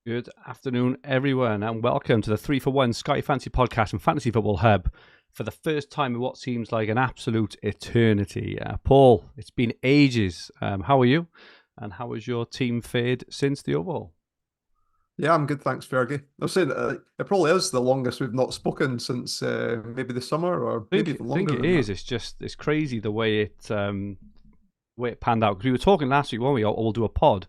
Good afternoon, everyone, and welcome to the 3-for-1 Sky Fantasy Podcast and Fantasy Football Hub for the first time in what seems like an absolute eternity. Paul, it's been ages. How are you? And how has your team fared since the overhaul? Yeah, I'm good, thanks, Fergi. I was saying it probably is the longest we've not spoken since maybe the summer, or maybe even I think longer it than that. is. It's crazy the way it panned out. Because we were talking last week, weren't we? We'll do a pod,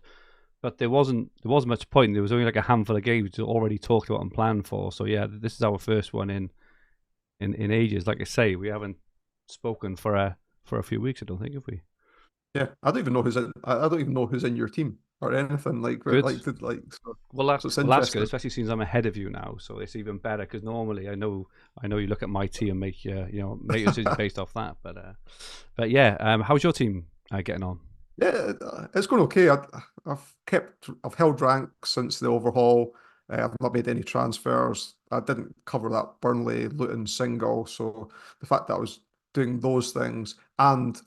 but there wasn't much point. There was only like a handful of games we already talked about and planned for. So yeah, this is our first one in ages. Like I say, we haven't spoken for a few weeks. I don't think, have we? Yeah, I don't even know who's in. I don't even know who's in your team or anything like. Good. So, Well, so it's that's good, interesting. especially since I'm ahead of you now. So it's even better because normally I know you look at my team and make make decisions based off that. But yeah, how's your team getting on? Yeah, it's going okay. I've held rank since the overhaul. I've not made any transfers. I didn't cover that Burnley Luton single, so the fact that I was doing those things and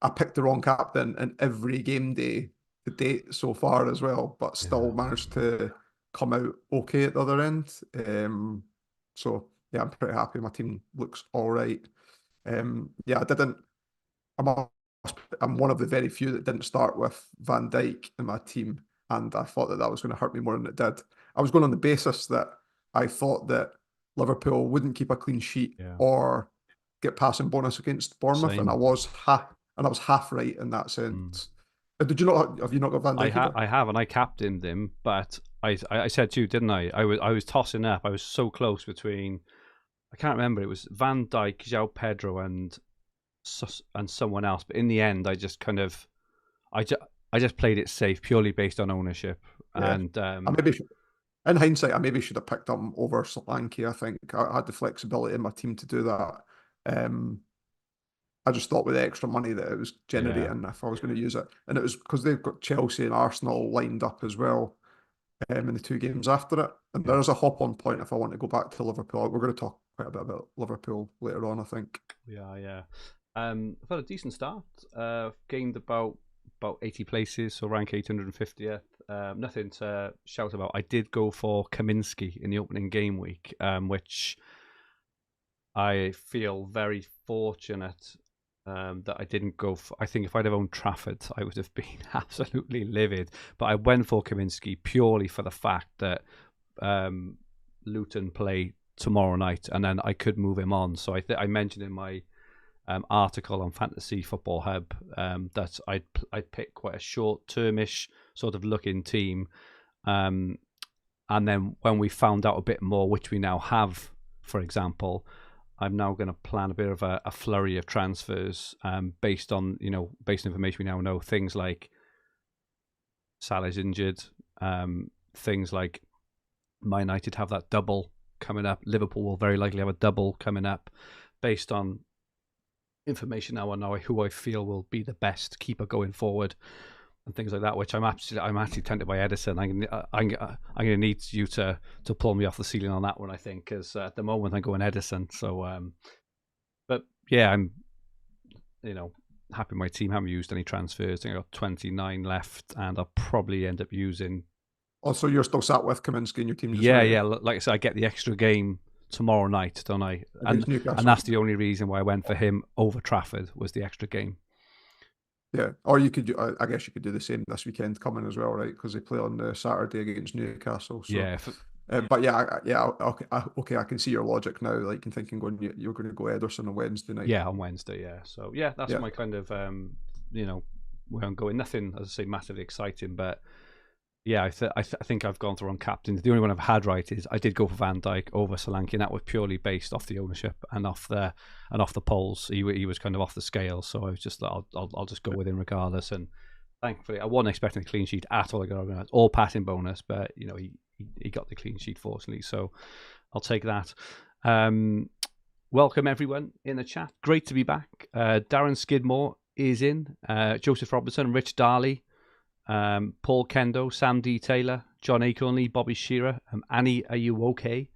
I picked the wrong captain in every game day to date so far as well, but still Yeah. managed to come out okay at the other end. So yeah, I'm pretty happy. My team looks all right. Yeah, I didn't. I'm a- I'm one of the very few that didn't start with Van Dijk in my team, and I thought that was going to hurt me more than it did. I was going on the basis that I thought that Liverpool wouldn't keep a clean sheet Yeah. or get passing bonus against Bournemouth, and Same. I was half right in that Mm. sense. Did you not? Have you not got Van Dijk either? I have, and I captained him, but I said to you, didn't I? I was tossing up. I was so close between. I can't remember. It was Van Dijk, João Pedro, and someone else. But in the end, I just I just played it safe purely based on ownership. Yeah, And I maybe should, in hindsight, I maybe should have picked him over Solanke. I think I had the flexibility in my team to do that. Um, I just thought with the extra money that it was yeah, generating if I was going to use it. And it was because they've got Chelsea and Arsenal lined up as well in the two games after it. And yeah, there is a hop on point if I want to go back to Liverpool. We're going to talk quite a bit about Liverpool later on, I think. yeah. I've had a decent start. Gained about 80 places, so rank 850th. Nothing to shout about. I did go for Kaminsky in the opening game week, which I feel very fortunate that I didn't go for. I think if I'd have owned Trafford, I would have been absolutely livid. But I went for Kaminsky purely for the fact that Luton play tomorrow night, and then I could move him on. So I mentioned in my article on Fantasy Football Hub that I'd pick quite a short-termish sort of looking team, and then when we found out a bit more, which we now have, for example, I'm now going to plan a bit of a flurry of transfers based on information we now know. Things like Salah's injured, things like Man United have that double coming up. Liverpool will very likely have a double coming up, based on information now on who I feel will be the best keeper going forward and things like that. Which I'm actually tempted by Edison. I'm going to need you to pull me off the ceiling on that one. I think because at the moment I'm going Edison. So, but yeah, I'm happy my team haven't used any transfers. I think I got 29 left, and I'll probably end up using. Also, you're still sat with Kaminsky in your team just now, Yeah. Like I said, I get the extra game tomorrow night, don't I? against And Newcastle. that's the only reason why I went for him over Trafford was the extra game. Yeah, or you could. I guess you could do the same this weekend coming as well, right? Because they play on the Saturday against Newcastle. So, Yeah, but yeah. Okay, I can see your logic now. Like, in thinking you're going to go Ederson on Wednesday night. yeah, on Wednesday. Yeah, so yeah, that's Yeah, my kind of where I'm going. Nothing, as I say, massively exciting, but yeah, I think I've gone through on captains. The only one I've had right is I did go for Van Dijk over Solanke, and that was purely based off the ownership and off the polls. He was kind of off the scale, so I was just I'll just go with him regardless. And thankfully, I wasn't expecting a clean sheet at all. I got all passing bonus, but he got the clean sheet fortunately, so I'll take that. Welcome everyone in the chat. Great to be back. Darren Skidmore is in. Joseph Robertson, Rich Darley. Paul Kendo, Sam D. Taylor, John Acornley, Bobby Shearer, Annie, are you okay?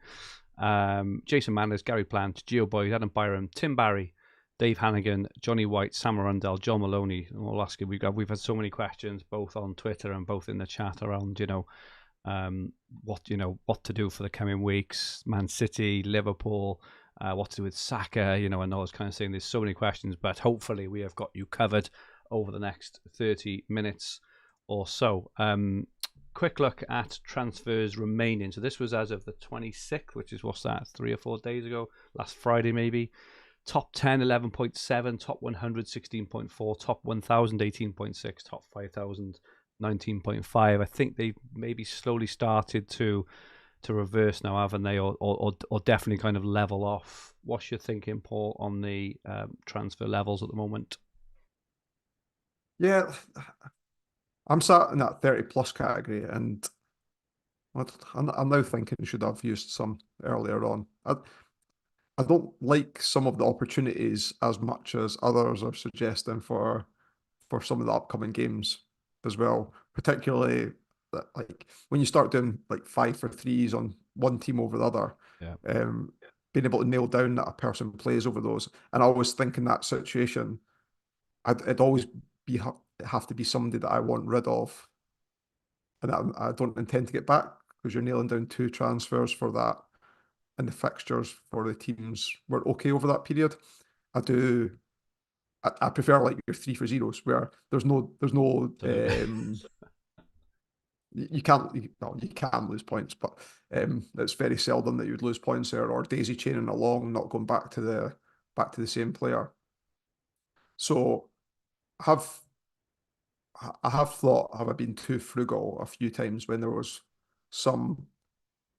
Jason Manners, Gary Plant, Gio Boyd, Adam Byram, Tim Barry, Dave Hannigan, Johnny White, Sam Arundel, John Maloney. We've had so many questions both on Twitter and both in the chat around what to do for the coming weeks. Man City, Liverpool, what to do with Saka. I know I was kind of saying there's so many questions, but hopefully we have got you covered over the next 30 minutes or so. Quick look at transfers remaining. So this was as of the 26th, which is, what's that, 3 or 4 days ago, last Friday maybe. Top 10, 11.7, top 100, 16.4, top 1,000, 18.6, top 5,000, 19.5. I think they maybe slowly started to reverse now, haven't they? Or definitely kind of level off. What's your thinking, Paul, on the transfer levels at the moment? Yeah, I'm sat in that 30 plus category, and I'm now thinking should I've used some earlier on. I don't like some of the opportunities as much as others are suggesting for some of the upcoming games as well. Particularly that, like, when you start doing like 5 for 3s on one team over the other, Yeah. being able to nail down that a person plays over those. And I always think in that situation, it'd always have to be somebody that I want rid of, and I don't intend to get back, because you're nailing down 2 transfers for that, and the fixtures for the teams were okay over that period. I prefer like your 3 for 0s where there's no you can't you can lose points, but it's very seldom that you'd lose points there, or daisy chaining along, not going back to the same player. So have I have thought, have I been too frugal a few times when there was some,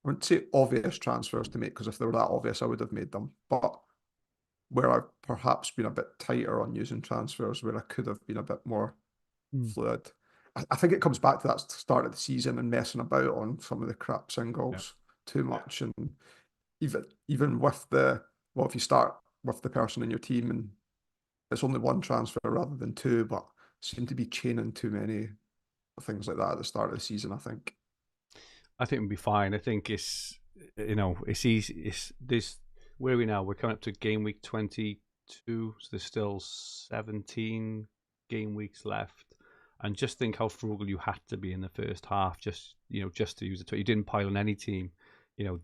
I wouldn't say obvious transfers to make, because if they were that obvious, I would have made them. But where I've perhaps been a bit tighter on using transfers, where I could have been a bit more fluid. I think it comes back to that start of the season and messing about on some of the crap singles too much. And even with if you start with the person in your team and it's only 1 transfer rather than 2, but seem to be chaining too many things like that at the start of the season, I think. I think we'll be fine. I think it's easy. It's this. Where are we now? We're coming up to game week 22, so there's still 17 game weeks left. And just think how frugal you had to be in the first half, just to use it. You didn't pile on any team.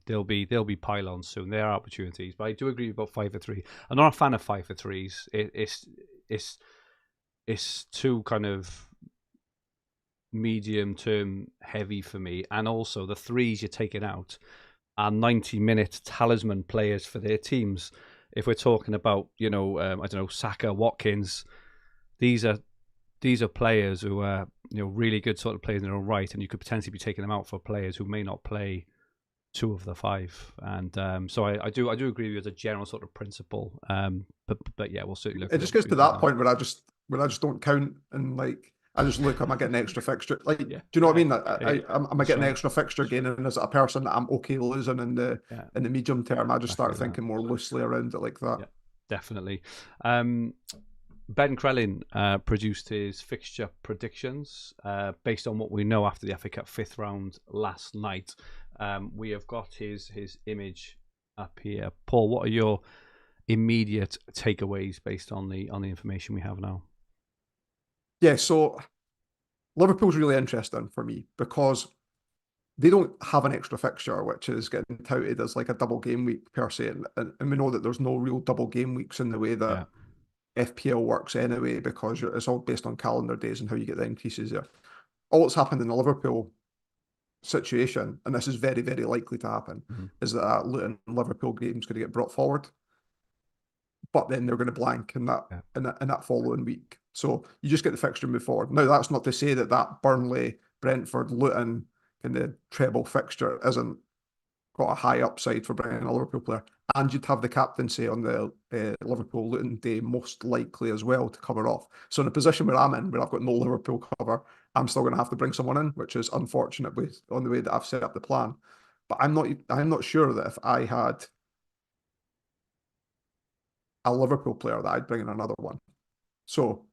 There'll be pile-ons soon. There are opportunities, but I do agree about 5 for 3. I'm not a fan of 5 for 3s. It's too kind of medium term heavy for me, and also the 3s you're taking out are 90-minute talisman players for their teams. If we're talking about I don't know, Saka, Watkins, these are players who are really good sort of players in their own right, and you could potentially be taking them out for players who may not play 2 of the 5. And so I do agree with you as a general sort of principle. But yeah, we'll certainly look. It just gets to that point where I just don't count, and like I just look, am I getting an extra fixture? Like, do you know what I mean? Am I getting an extra fixture gain, and is it a person that I'm okay losing in the medium term? I just start thinking more loosely around it like that. Yeah, definitely. Ben Crellin produced his fixture predictions based on what we know after the FA Cup 5th round last night. We have got his image up here. Paul, what are your immediate takeaways based on the information we have now? Yeah, so Liverpool's really interesting for me because they don't have an extra fixture, which is getting touted as like a double game week per se. And we know that there's no real double game weeks in the way that FPL works anyway, because it's all based on calendar days and how you get the increases there. All that's happened in the Liverpool situation, and this is very, very likely to happen, is that Luton and Liverpool game's going to get brought forward, but then they're going to blank in that following week. So you just get the fixture move forward. Now, that's not to say that Burnley, Brentford, Luton in the treble fixture isn't got a high upside for bringing a Liverpool player. And you'd have the captaincy on the Liverpool Luton day most likely as well to cover off. So in a position where I'm in, where I've got no Liverpool cover, I'm still going to have to bring someone in, which is unfortunate on the way that I've set up the plan. But I'm not sure that if I had a Liverpool player that I'd bring in another one. So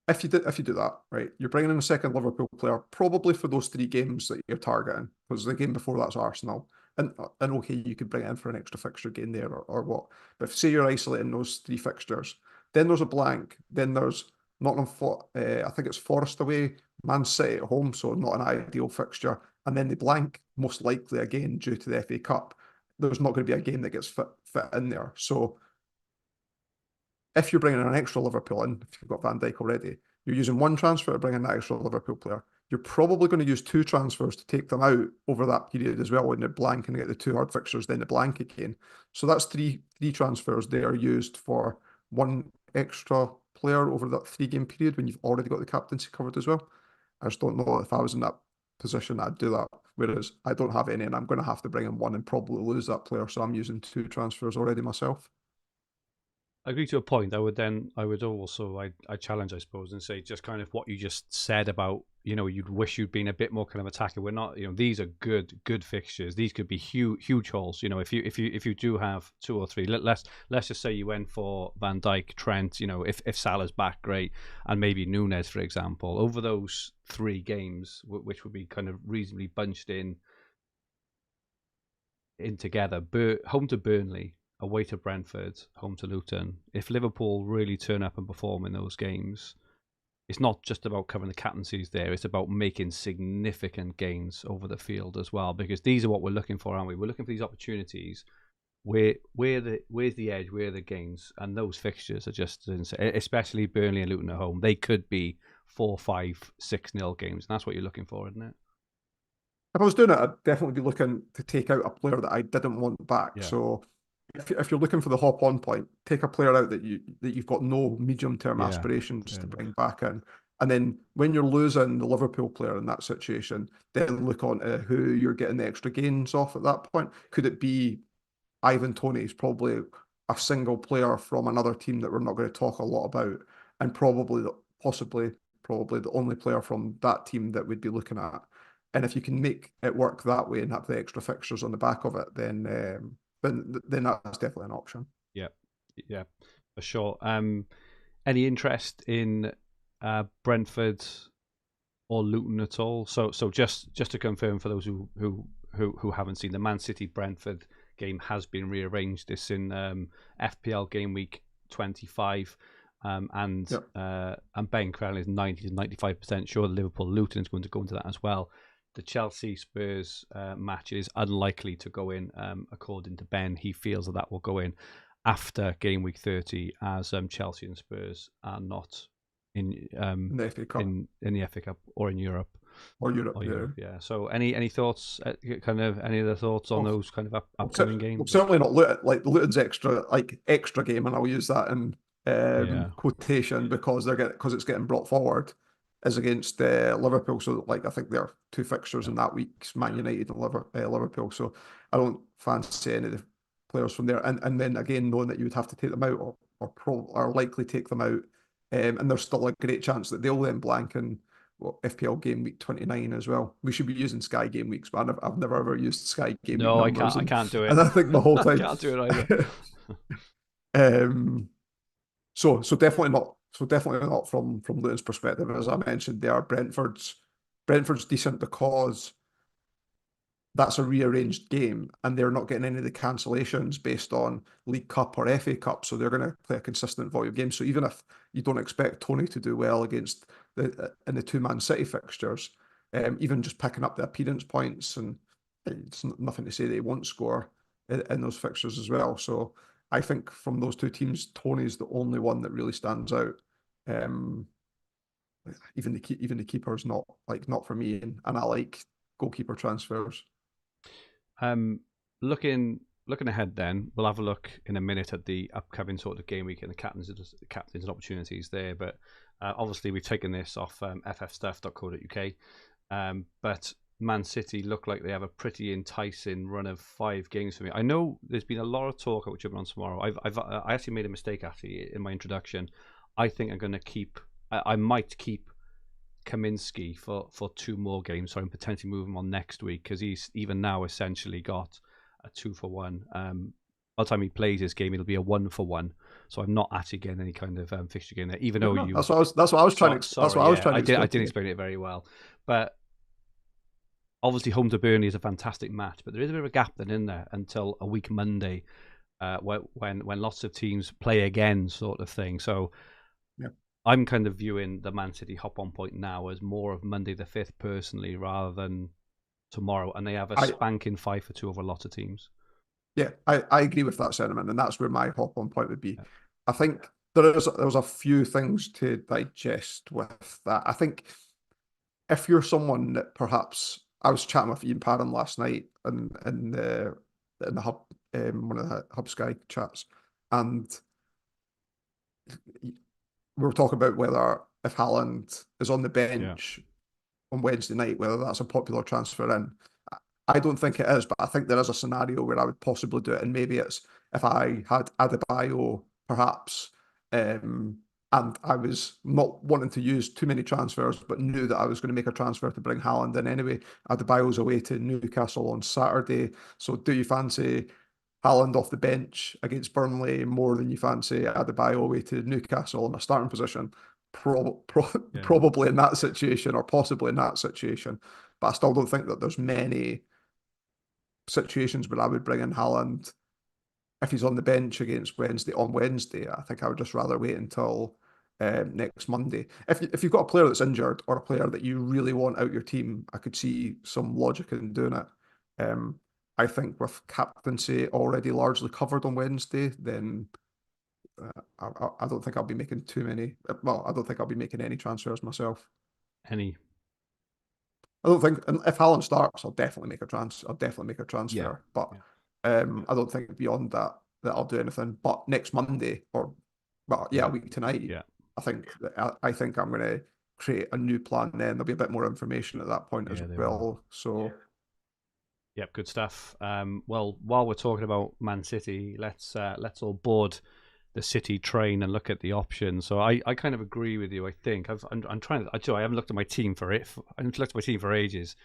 if you do that, right, you're bringing in a second Liverpool player probably for those 3 games that you're targeting, because the game before that's Arsenal. And okay, you could bring it in for an extra fixture gain there or what. But if say you're isolating those 3 fixtures, then there's a blank. Then there's Nottingham, I think it's Forest away, Man City at home, so not an ideal fixture. and then they blank, most likely again due to the FA Cup, there's not going to be a game that gets fit in there. So if you're bringing an extra Liverpool in, if you've got Van Dijk already, you're using one transfer to bring in that extra Liverpool player. You're probably going to use two transfers to take them out over that period as well when they're blank and get the two hard fixtures, then the blank again. So that's three transfers there used for one extra player over that 3-game period when you've already got the captaincy covered as well. I just don't know if I was in that position, I'd do that. Whereas I don't have any and I'm going to have to bring in one and probably lose that player. So I'm using two transfers already myself. I agree to a point. I would also I challenge, I suppose, and say just kind of what you just said about, you'd wish you'd been a bit more kind of attacker. We're not, these are good fixtures. These could be huge holes. If you do have two or three, let's just say you went for Van Dijk, Trent. If Salah's back, great, and maybe Nunes, for example. Over those 3 games, which would be kind of reasonably bunched in together, home to Burnley, away to Brentford, home to Luton. If Liverpool really turn up and perform in those games, it's not just about covering the captaincies there. It's about making significant gains over the field as well, because these are what we're looking for, aren't we? We're looking for these opportunities. Where's the edge? Where are the gains? And those fixtures are just insane, especially Burnley and Luton at home. They could be 4-5, 6-0 games, and that's what you're looking for, isn't it? If I was doing it, I'd definitely be looking to take out a player that I didn't want back. Yeah. So if you're looking for the hop on point, take a player out that you've got no medium term aspirations to bring back in. And then when you're losing the Liverpool player in that situation, then look on to who you're getting the extra gains off at that point. Could it be Ivan Toney's probably a single player from another team that we're not going to talk a lot about, and possibly the only player from that team that we'd be looking at. And if you can make it work that way and have the extra fixtures on the back of it, then that's definitely an option. Yeah, for sure. Any interest in Brentford or Luton at all? So just to confirm for those who haven't seen, the Man City Brentford game has been rearranged. It's in FPL Gameweek 25. And Ben Crowley is 90 to 95% sure that Liverpool Luton is going to go into that as well. The Chelsea Spurs match is unlikely to go in, according to Ben. He feels that will go in after game week 30, as Chelsea and Spurs are not in the FA Cup. in the FA Cup or in Europe. Or Europe, yeah. So any thoughts? Any other thoughts on those kind of upcoming games? Well, certainly not Luton. Like Luton's extra game, and I'll use that in quotation because it's getting brought forward, is against Liverpool. So I think there are 2 fixtures in that week's Man United and Liverpool. So I don't fancy any of the players from there. And then again, knowing that you would have to take them out or likely take them out, and there's still a great chance that they'll then blank in FPL game week 29 as well. We should be using Sky game weeks, but I've never ever used Sky game week numbers. I can't do it. And I think the whole time I can't do it either. So definitely not. So definitely not from Luton's perspective. As I mentioned, they are Brentford's decent because that's a rearranged game and they're not getting any of the cancellations based on League Cup or FA Cup. So they're going to play a consistent volume of games. So even if you don't expect Toney to do well against in the 2 Man City fixtures, even just picking up the appearance points, and it's nothing to say that he won't score in those fixtures as well. So I think from those 2 teams, Toney's the only one that really stands out. Even the keeper's not for me, and I like goalkeeper transfers. Looking ahead, then we'll have a look in a minute at the upcoming sort of game week and the captains and opportunities there. But obviously we've taken this off ffstuff.co.uk. But Man City look like they have a pretty enticing run of 5 games for me. I know there's been a lot of talk about jumping on tomorrow. I actually made a mistake in my introduction. I think I'm going to keep. I might keep Kaminsky for 2 more games, so I'm potentially move him on next week because he's even now essentially got a 2-for-1. By the time he plays this game, it'll be a 1-for-1. So I'm not actually getting any kind of fixture game there, even though you. That's what I was trying to. I didn't explain it very well, but obviously home to Burnley is a fantastic match, but there is a bit of a gap then in there until a week Monday, when lots of teams play again, sort of thing. So. I'm kind of viewing the Man City hop on point now as more of Monday the 5th personally, rather than tomorrow, and they have a I spanking 5-2 over lots of teams. Yeah, I agree with that sentiment, and that's where my hop on point would be. Yeah. I think there's a few things to digest with that. I think if you're someone that perhaps I was chatting with Ian Parham last night in the hub one of the Hub Sky chats, and we were talking about whether if Haaland is on the Yeah. bench on Wednesday night, whether that's a popular transfer in. I don't think it is, but I think there is a scenario where I would possibly do it, and maybe it's if I had Adebayo, perhaps, and I was not wanting to use too many transfers, but knew that I was going to make a transfer to bring Haaland in anyway. Adebayo's away to Newcastle on Saturday, so do you fancy Haaland off the bench against Burnley more than you fancy Adebayo away to Newcastle in a starting position? Yeah. Probably in that situation, or possibly in that situation, but I still don't think that there's many situations where I would bring in Haaland if he's on the bench against Wednesday. I think I would just rather wait until next Monday. If you've got a player that's injured or a player that you really want out your team, I could see some logic in doing it. I think with captaincy already largely covered on Wednesday, then I don't think I'll be making too many. Well, I don't think I'll be making any transfers myself. Any? I don't think, and if Haaland starts, I'll definitely make a transfer. Yeah. But Yeah. I don't think beyond that I'll do anything. But next Monday, or well, yeah, Yeah. a week tonight, Yeah. I think I'm going to create a new plan. Then there'll be a bit more information at that point as Yeah, they will. well. So Yep, good stuff. Well, while we're talking about Man City, let's all board the City train and look at the options. So I kind of agree with you. I think I'm trying to. I haven't looked at my team for it. I haven't looked at my team for ages.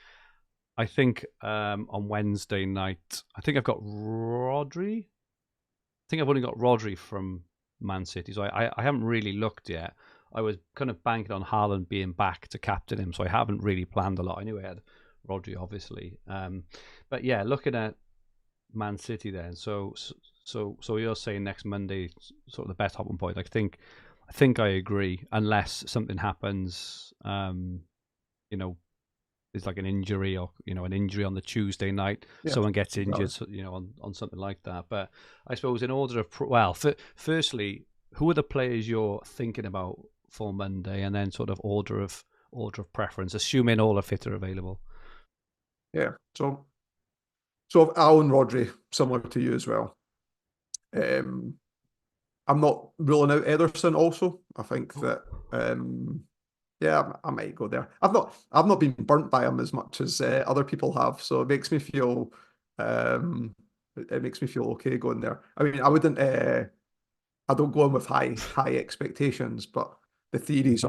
I think on Wednesday night, I think I've got Rodri. I think I've only got Rodri from Man City, so I haven't really looked yet. I was kind of banking on Haaland being back to captain him, so I haven't really planned a lot. I knew I had Rodri, obviously, but yeah, looking at Man City then. So you're saying next Monday, sort of the best hopping point. I think I agree, unless something happens. You know, there's like an injury or an injury on the Tuesday night, yeah, someone gets exactly. injured, on something like that. But I suppose in order of firstly, who are the players you're thinking about for Monday, and then sort of order of preference, assuming all are fit or available. Yeah. So Alan Rodri, similar to you as well. Um, I'm not ruling out Ederson. Also, I think that yeah, I might go there. I've not been burnt by him as much as other people have, so it makes me feel it makes me feel okay going there. I mean, I wouldn't I don't go in with high expectations, but the theory is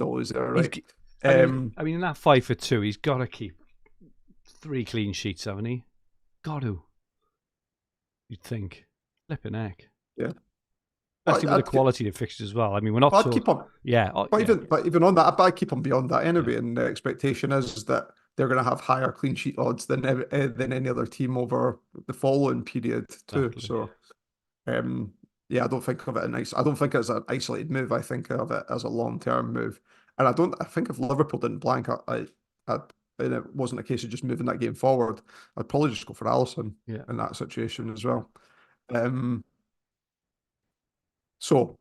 always there, He's, right? I mean, in that 5-2, he's got to keep 3 clean sheets, haven't he? Got to. You'd think. Flipping heck. Yeah. Especially with the I'd keep, quality of fixtures as well. I mean, we're not I'd keep talking. him, Yeah, yeah, but even on that, I'd keep him beyond that yeah, anyway. And the expectation is that they're going to have higher clean sheet odds than any other team over the following period too. exactly. So yeah, I don't think of it I don't think it's an isolated move. I think of it as a long-term move. And I think if Liverpool didn't blank, and it wasn't a case of just moving that game forward, I'd probably just go for Alisson Yeah. in that situation as well. Um, so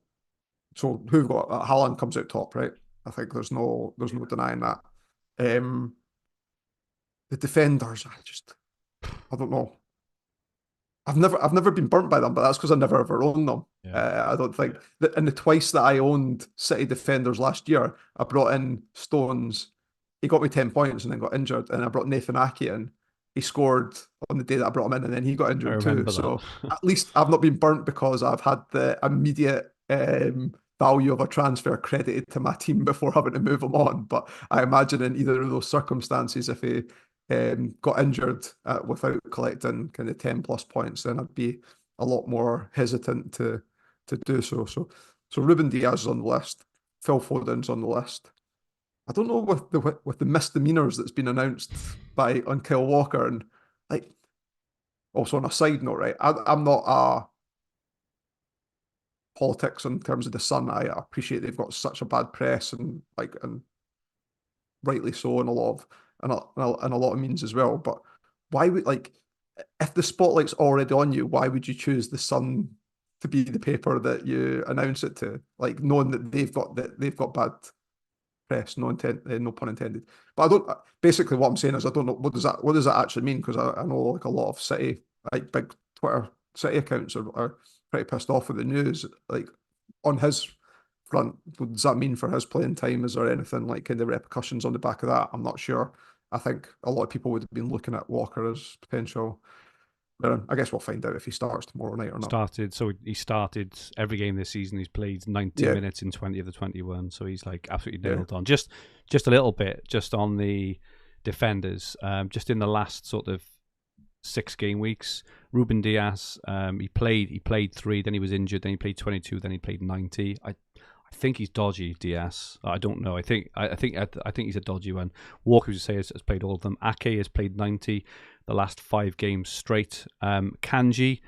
who've got Haaland comes out top, right? I think there's no denying that. Um, the defenders, I don't know. I've never been burnt by them, but that's because I never ever owned them. Yeah. I don't think that in the twice that I owned City defenders last year, I brought in Stones. He got me 10 points and then got injured. And I brought Nathan Ake in. He scored on the day that I brought him in, and then he got I injured too. remember that. So at least I've not been burnt because I've had the immediate value of a transfer credited to my team before having to move him on. But I imagine in either of those circumstances, if he got injured without collecting kind of 10 plus points, then I'd be a lot more hesitant to do so. So Ruben Diaz is on the list. Phil Foden's on the list. I don't know with the misdemeanors that's been announced on Kyle Walker, and like also on a side note, right? I'm not a politics in terms of the Sun. I appreciate they've got such a bad press and rightly so in a lot of and a lot of means as well. But why would, like, if the spotlight's already on you, why would you choose the Sun to be the paper that you announce it to? Like, knowing that they've got bad press, no pun intended. But I don't. Basically, what I'm saying is, I don't know what does that actually mean, because I know like a lot of City, like big Twitter City accounts are pretty pissed off with the news. Like, on his front, what does that mean for his playing time? Is there anything like kind of repercussions on the back of that? I'm not sure. I think a lot of people would have been looking at Walker as potential. But I guess we'll find out if he starts tomorrow night or not. He started every game this season. He's played 90 minutes in 20 of the 21, so he's like absolutely nailed on. Just a little bit, just on the defenders. Just in the last sort of 6 game weeks, Ruben Dias, he played 3, then he was injured, then he played 22, then he played 90. I think he's dodgy, Diaz. I don't know. I think he's a dodgy one. Walker, as you say, has played all of them. Ake has played 90 the last 5 games straight. Kanji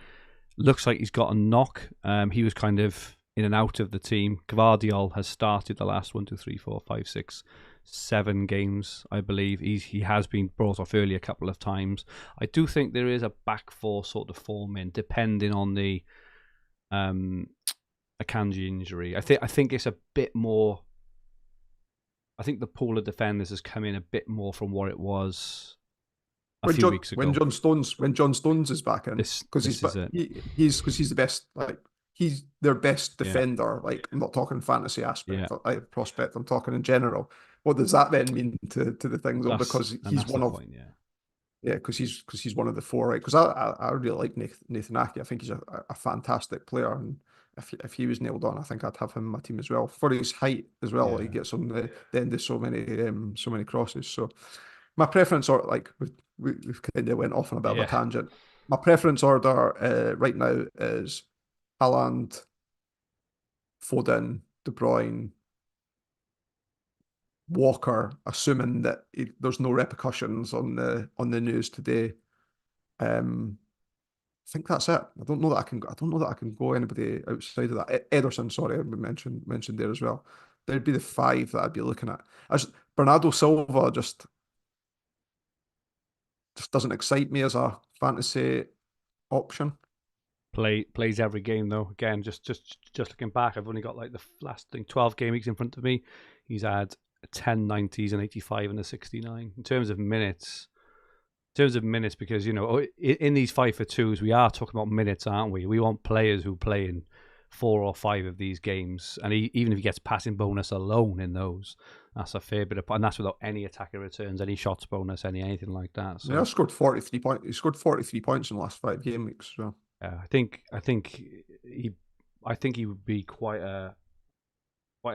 looks like he's got a knock. He was kind of in and out of the team. Gvardiol has started the last 1, 2, 3, 4, 5, 6, 7 games, I believe. He has been brought off early a couple of times. I do think there is a back 4 sort of form in, depending on the Akanji injury. I think it's a bit more. I think the pool of defenders has come in a bit more from what it was a few weeks ago. When John Stones is back in, because he's the best. Like, he's their best defender. Yeah. Like, I'm not talking fantasy aspect, prospect. I'm talking in general. What does that then mean to the things? Because he's one of point, because he's one of the 4, right? Because I really like Nathan Ake. I think he's a fantastic player, and if he was nailed on, I think I'd have him in my team as well, for his height as well. Yeah. He gets on the end of so many crosses. So my preference, or like we've kind of went off on a bit of a tangent. My preference order right now is Haaland, Foden, De Bruyne, Walker, assuming that there's no repercussions on the news today. I think that's it. I don't know that I can go anybody outside of that. Ederson, sorry, I mentioned there as well. There'd be the 5 that I'd be looking at. As Bernardo Silva just doesn't excite me as a fantasy option. Plays every game though. Again, just looking back, I've only got like the last 12 game weeks in front of me. He's had 10 90s and 85 and a 69 in terms of minutes. Because in these 5-for-2s, we are talking about minutes, aren't we? We want players who play in 4 or 5 of these games, and even if he gets passing bonus alone in those, that's a fair bit of, and that's without any attacker returns, any shots bonus, anything like that. So, I scored 43 points. He scored 43 points in the last 5 game weeks. So I think he would be quite a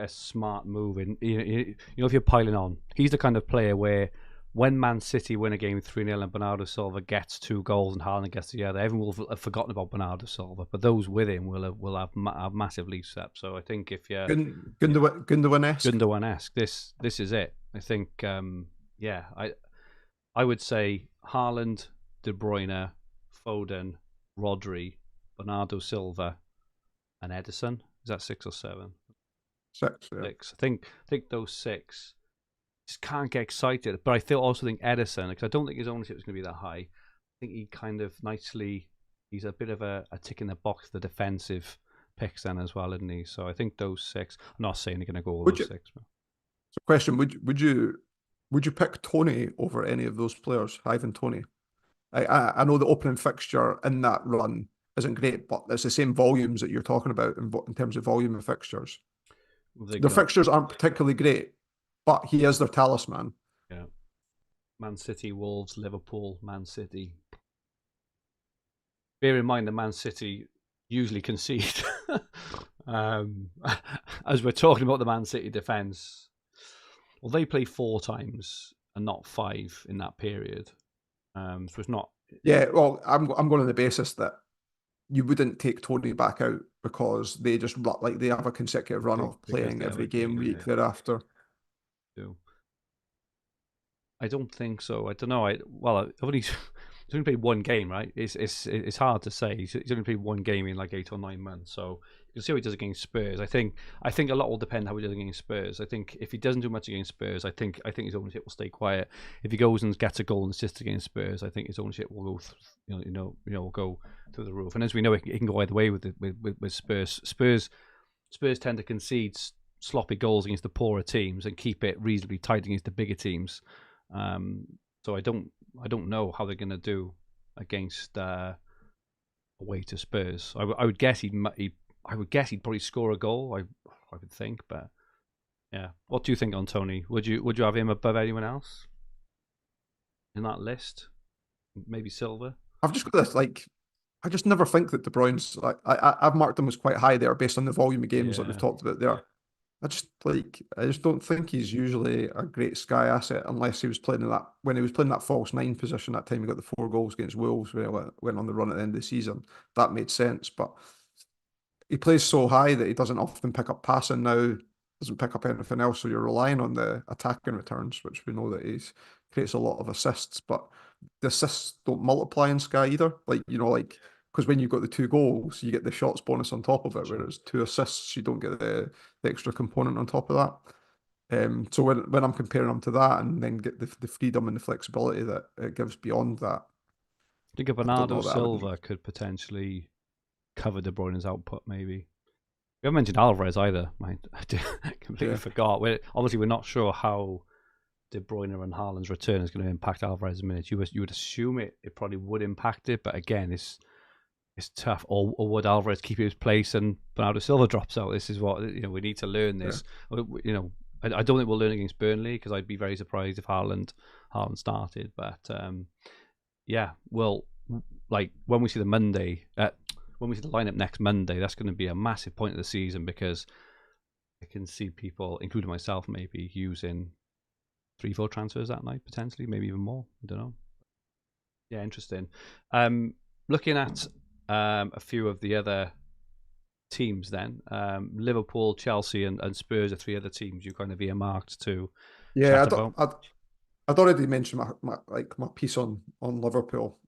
smart move. And if you're piling on, he's the kind of player where, when Man City win a game 3-0 and Bernardo Silva gets 2 goals and Haaland gets the other, everyone will have forgotten about Bernardo Silva, but those with him will have massive lead steps. So I think if you're Gundogan-esque, this is it. I think I would say Haaland, De Bruyne, Foden, Rodri, Bernardo Silva, and Ederson. Is that 6 or 7? 6. Yeah. 6. I think those 6. Just can't get excited, but I also think Ederson, because I don't think his ownership is going to be that high. I think he kind of he's a bit of a tick in the box, the defensive picks then as well, isn't he? So I think those 6. I'm not saying they're going to go all those 6. But... So, question: Would you pick Tony over any of those players, Ivan Tony? I know the opening fixture in that run isn't great, but it's the same volumes that you're talking about in terms of volume of fixtures. The fixtures aren't particularly great, but he is their talisman. Yeah. Man City, Wolves, Liverpool, Man City. Bear in mind that Man City usually concede. As we're talking about the Man City defence, well, they play 4 times and not 5 in that period. So it's not. Yeah, well, I'm going on the basis that you wouldn't take Tony back out because they just they have a consecutive run of playing every game week thereafter. I don't think so. I don't know. I've only He's only played one game, right? It's hard to say. He's only played one game in like 8 or 9 months, so you can see how he does against Spurs. I think a lot will depend how he does against Spurs. I think if he doesn't do much against Spurs, I think his ownership will stay quiet. If he goes and gets a goal and assists against Spurs, I think his ownership will go, will go through the roof. And as we know, it can go either way with Spurs. Spurs tend to concede sloppy goals against the poorer teams and keep it reasonably tight against the bigger teams. So I don't know how they're going to do against away to Spurs. I would guess he'd probably score a goal. I would think, but yeah. What do you think on Tony? Would you have him above anyone else in that list? Maybe Silva. I've just got this I just never think that De Bruyne's I've marked him as quite high there based on the volume of games that we've talked about there. I just don't think he's usually a great Sky asset unless he was playing when he was playing that false nine position that time he got the 4 goals against Wolves when he went on the run at the end of the season. That made sense, but he plays so high that he doesn't often pick up passing now, doesn't pick up anything else, so you're relying on the attacking returns, which we know that he creates a lot of assists, but the assists don't multiply in Sky either. Because when you've got the 2 goals, you get the shots bonus on top of it, whereas 2 assists, you don't get the extra component on top of that. So when I'm comparing them to that and then get the freedom and the flexibility that it gives beyond that, I think a Bernardo Silva could potentially cover De Bruyne's output, maybe. We haven't mentioned Alvarez either. I completely forgot. Obviously, we're not sure how De Bruyne and Haaland's return is going to impact Alvarez's minutes. You would assume it probably would impact it, but again, it's tough. Or would Alvarez keep his place and Bernardo Silva drops out? This is what we need to learn this. Yeah. I don't think we'll learn against Burnley because I'd be very surprised if Haaland started. But well, like when we see the lineup next Monday, that's going to be a massive point of the season because I can see people, including myself, maybe using 3-4 transfers that night potentially, maybe even more. I don't know. Yeah, interesting. Looking at a few of the other teams then. Liverpool, Chelsea and Spurs are 3 other teams you kind of earmarked to chat about. I'd already mentioned my piece on Liverpool.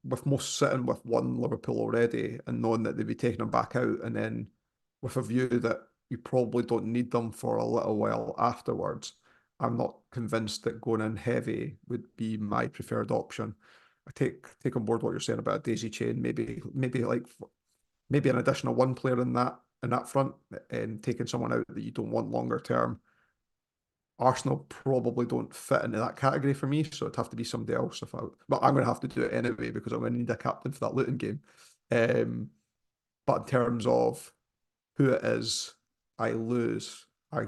With most sitting with one Liverpool already and knowing that they'd be taking them back out and then with a view that you probably don't need them for a little while afterwards, I'm not convinced that going in heavy would be my preferred option. I take on board what you're saying about a daisy chain, maybe an additional 1 player in that front and taking someone out that you don't want longer term. Arsenal probably don't fit into that category for me, so it'd have to be somebody else. But I'm going to have to do it anyway because I'm going to need a captain for that Luton game. But in terms of who it is, I lose. I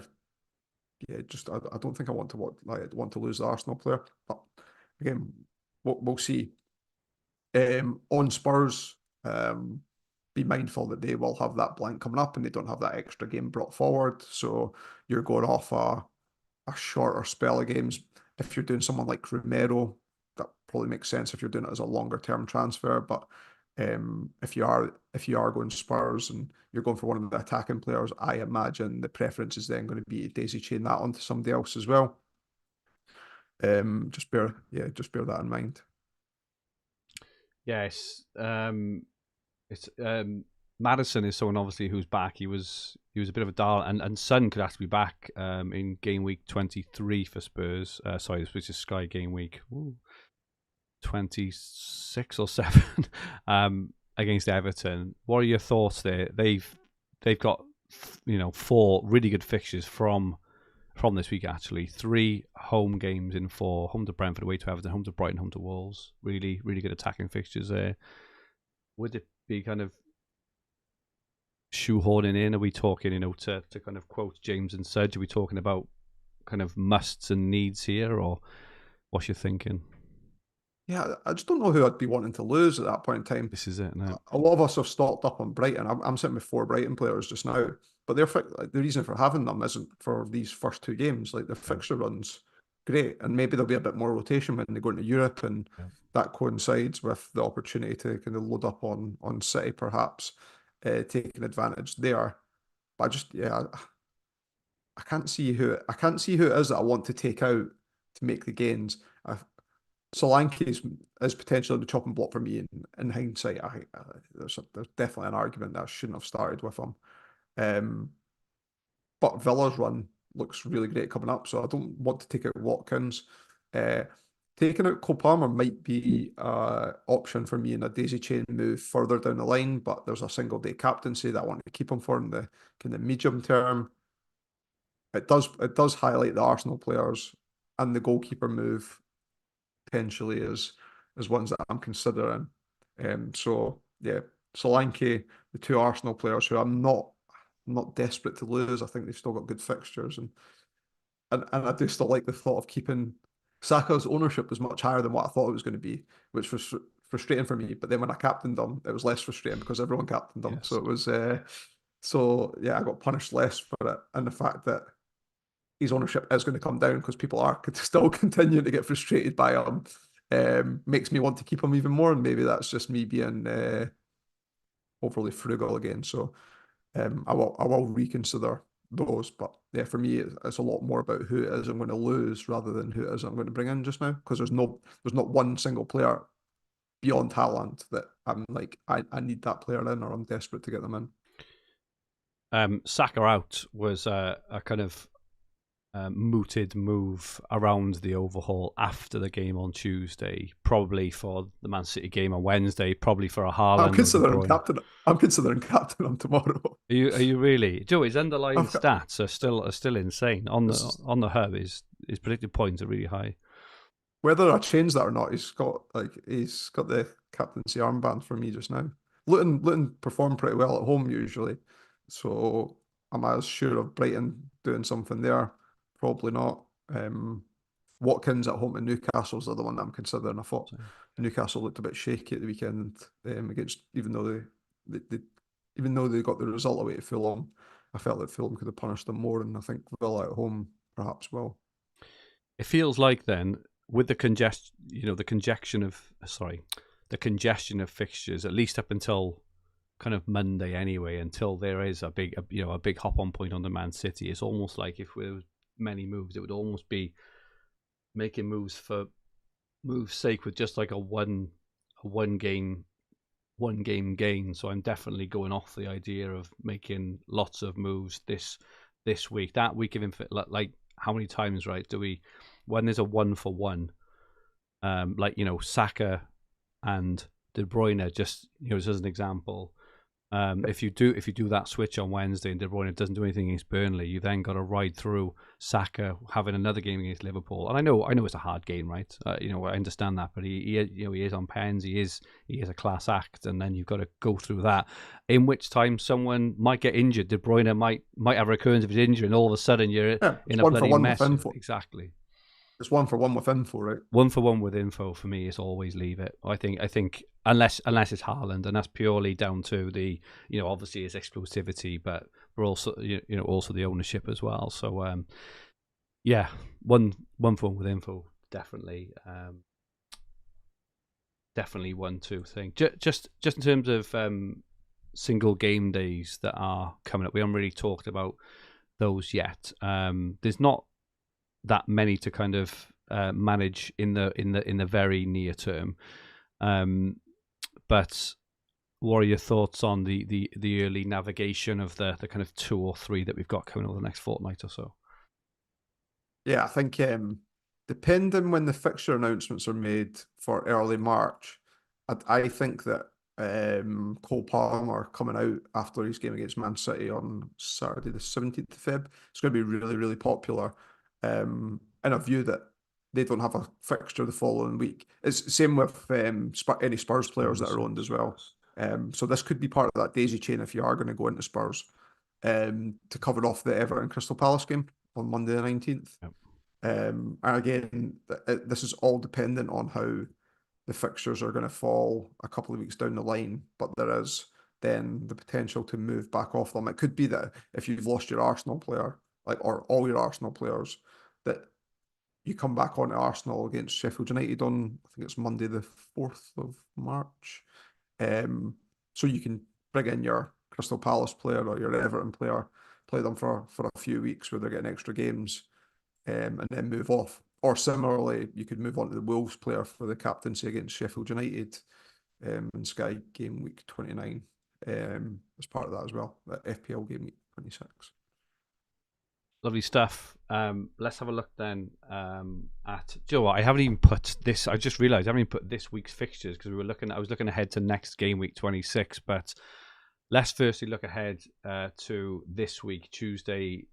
don't think I want to lose the Arsenal player. But again, we'll see. On Spurs, be mindful that they will have that blank coming up and they don't have that extra game brought forward. So you're going off a shorter spell of games. If you're doing someone like Romero, that probably makes sense if you're doing it as a longer term transfer. But if you are going Spurs and you're going for one of the attacking players, I imagine the preference is then going to be daisy chain that onto somebody else as well. Just bear that in mind. Yes, it's Maddison is someone obviously who's back. He was a bit of a doll, and Son could actually be back in game week 23 for Spurs. Sorry, this is Sky game week 26 or 7 against Everton. What are your thoughts there? They've got 4 really good fixtures from this week actually. 3 home games in 4: home to Brentford, away to Everton, home to Brighton, home to Wolves. Really, really good attacking fixtures there. Would it be kind of shoehorning in? Are we talking, to kind of quote James and Sedge, are we talking about kind of musts and needs here, or what's your thinking? Yeah, I just don't know who I'd be wanting to lose at that point in time. This is it. No. A lot of us have stocked up on Brighton. I'm sitting with 4 Brighton players just now, but the reason for having them isn't for these first 2 games. Like the fixture run's great, and maybe there'll be a bit more rotation when they go into Europe, and that coincides with the opportunity to kind of load up on City, perhaps taking advantage there. But I can't see who it is that I want to take out to make the gains. Solanke is potentially the chopping block for me. In hindsight, there's definitely an argument that I shouldn't have started with him. But Villa's run looks really great coming up, so I don't want to take out Watkins. Uh, Taking out Cole Palmer might be an option for me in a daisy chain move further down the line, but there's a single day captaincy that I want to keep him for in the kind of medium term. It does highlight the Arsenal players, and the goalkeeper move potentially is ones that I'm considering. So yeah, Solanke, the two Arsenal players who I'm not desperate to lose. I think they've still got good fixtures, and I do still like the thought of keeping Saka's ownership was much higher than what I thought it was going to be, which was frustrating for me. But then when I captained them, it was less frustrating because everyone captained them. Yes. So it was so yeah, I got punished less for it, and the fact that his ownership is going to come down because people are still continuing to get frustrated by him makes me want to keep him even more. And maybe that's just me being overly frugal again. So I will reconsider those. But yeah, for me, it's a lot more about who it is I'm going to lose rather than who it is I'm going to bring in just now. Because there's not one single player beyond Haaland that I'm like, I need that player in, or I'm desperate to get them in. Saka out was a kind of mooted move around the overhaul after the game on Tuesday, probably for the Man City game on Wednesday, probably for a Haaland. I'm considering captain him tomorrow. Are you really? Joe, his underlying I've got, stats are still insane. On the hub, his predicted points are really high. Whether I change that or not, he's got the captaincy armband for me just now. Luton perform pretty well at home usually, so am I as sure of Brighton doing something there? Probably not. Watkins at home to Newcastle's the other one that I'm considering. I thought Newcastle looked a bit shaky at the weekend against, even though they got the result away to Fulham. I felt that Fulham could have punished them more, and I think Villa at home perhaps will. It feels like then with the congestion of fixtures, at least up until kind of Monday anyway, until there is a big hop on point on the Man City. It's almost like if there was many moves, it would almost be making moves for moves' sake with just like a one game gain. So I'm definitely going off the idea of making lots of moves this week. That week of like how many times, right, do we, when there's a 1-for-1, Saka and De Bruyne, just as an example, if you do that switch on Wednesday and De Bruyne doesn't do anything against Burnley, you then got to ride through Saka having another game against Liverpool. And I know it's a hard game, right? I understand that, but he is on pens. He is a class act, and then you've got to go through that. In which time someone might get injured. De Bruyne might have a recurrence of his injury, and all of a sudden you're in a bloody mess. Exactly. It's 1-for-1 with info, right? 1-for-1 with info for me is always leave it. I think unless it's Haaland, and that's purely down to the obviously his explosivity, but we're also also the ownership as well. So yeah, 1-for-1 with info definitely 1-2 thing. Just in terms of single game days that are coming up, we haven't really talked about those yet. There's not that many to kind of manage in the very near term. But what are your thoughts on the early navigation of the kind of 2 or 3 that we've got coming over the next fortnight or so? Yeah, I think depending when the fixture announcements are made for early March, I think that Cole Palmer coming out after his game against Man City on Saturday the 17th of Feb, it's going to be really, really popular. In a view that they don't have a fixture the following week. It's same with any Spurs players that are owned as well. So this could be part of that daisy chain if you are going to go into Spurs to cover off the Everton Crystal Palace game on Monday the 19th. Yep. And again, this is all dependent on how the fixtures are going to fall a couple of weeks down the line, but there is then the potential to move back off them. It could be that if you've lost your Arsenal player, or all your Arsenal players, that you come back on to Arsenal against Sheffield United on, I think it's Monday the 4th of March. So you can bring in your Crystal Palace player or your Everton player, play them for a few weeks where they're getting extra games, and then move off. or similarly, you could move on to the Wolves player for the captaincy against Sheffield United in Sky Game Week 29 as part of that as well, that FPL Game Week 26. Lovely stuff. Let's have a look then at. Do you know what? I haven't even put this. I just realised I haven't even put this week's fixtures because I was looking ahead to next Game Week 26. But let's firstly look ahead to this week, Tuesday,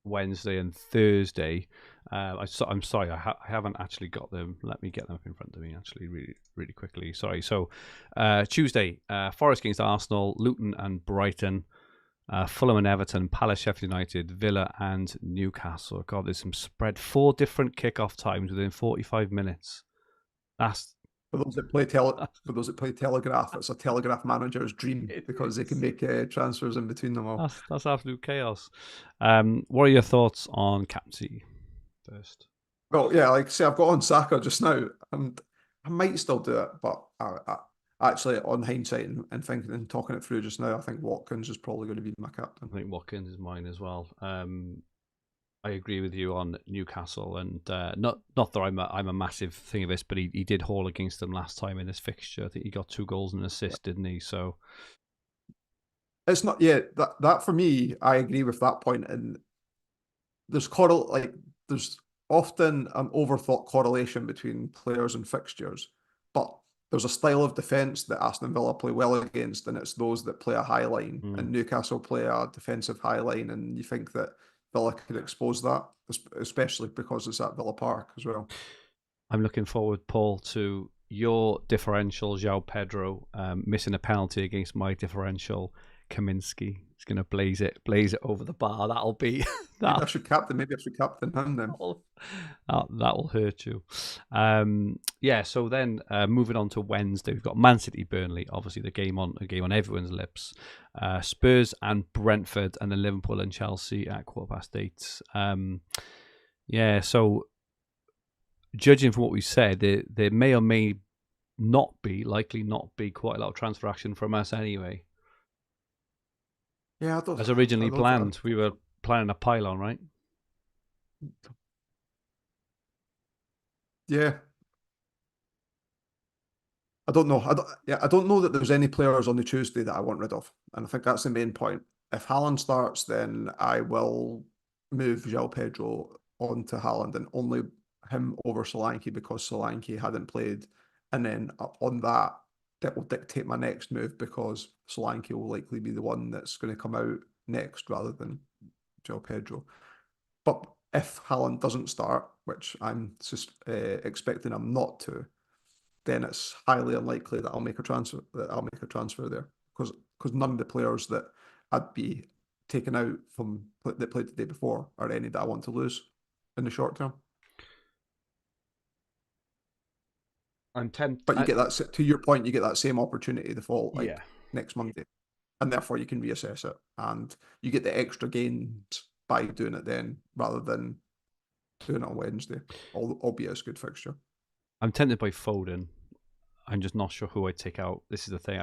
Wednesday, and Thursday. I'm sorry, I haven't actually got them. Let me get them up in front of me actually, really, really quickly. Sorry. So Tuesday, Forest against Arsenal, Luton and Brighton. Fulham and Everton, Palace, Sheffield United, Villa and Newcastle. God, there's some spread. 4 different kickoff times within 45 minutes. That's for those that play Telegraph. It's a Telegraph manager's dream because they can make transfers in between them all. That's absolute chaos. What are your thoughts on captaincy first? Well, yeah, like I say, I've got on Saka just now, and I might still do it, but actually, on hindsight and thinking and talking it through just now, I think Watkins is probably going to be my captain. I think Watkins is mine as well. I agree with you on Newcastle, and not that I'm a massive thing of this, but he did haul against them last time in this fixture. I think he got 2 goals and an assist, didn't he? So it's not, that for me, I agree with that point. And there's often an overthought correlation between players and fixtures, but there's a style of defence that Aston Villa play well against, and it's those that play a high line, and Newcastle play a defensive high line, and you think that Villa could expose that, especially because it's at Villa Park as well. I'm looking forward, Paul, to your differential, João Pedro, missing a penalty against my differential, Kaminsky. He's going to blaze it over the bar. That'll be... Maybe I should captain him then. That will hurt you. So then moving on to Wednesday, we've got Man City, Burnley, obviously a game on everyone's lips. Spurs and Brentford, and then Liverpool and Chelsea at 8:15. So judging from what we said, there may or may likely not be quite a lot of transfer action from us anyway. Yeah, as originally planned. We were planning a pylon, right? Yeah. I don't know. I don't know that there's any players on the Tuesday that I want rid of, and I think that's the main point. If Haaland starts, then I will move João Pedro onto Haaland and only him over Solanke because Solanke hadn't played, and then on that will dictate my next move because Solanke will likely be the one that's going to come out next rather than João Pedro. But if Haaland doesn't start, which I'm expecting him not to, then it's highly unlikely that I'll make a transfer there because none of the players that I'd be taken out from that played the day before are any that I want to lose in the short term. I'm tempted, but you get that. To your point, you get that same opportunity the fall next Monday, and therefore you can reassess it, and you get the extra gains by doing it then rather than doing it on Wednesday, albeit a good fixture. I'm tempted by Foden. I'm just not sure who I'd take out. This is the thing.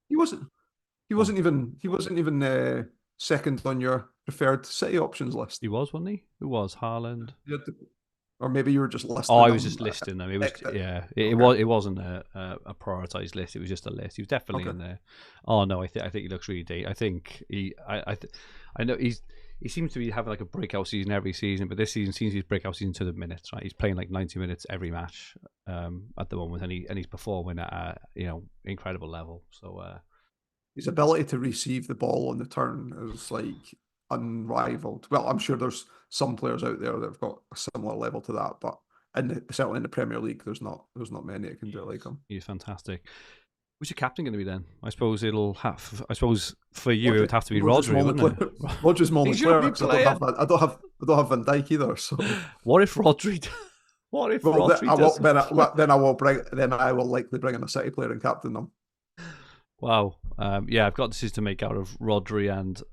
He wasn't even second on your preferred City options list. He was, wasn't he? Who was Haaland? Or maybe you were just listing. I was just listing them. It was It wasn't a prioritized list. It was just a list. He was definitely in there. Oh no, I think he looks really deep. I think I know he seems to be having like a breakout season every season, but this season seems his breakout season to the minutes. Right, he's playing like 90 minutes every match at the moment, and he's performing at a incredible level. So his ability to receive the ball on the turn is like unrivaled. Well, I'm sure there's some players out there that have got a similar level to that, but certainly in the Premier League, there's not many that can do it like him. He's fantastic. Who's your captain going to be then? I suppose for you it would have to be Rodri, wouldn't it? Rodri's my only player. I don't have Van Dijk either. So what if Rodri? What if Rodri? Then I will likely bring in a City player and captain them. Wow. I've got decisions to make out of Rodri and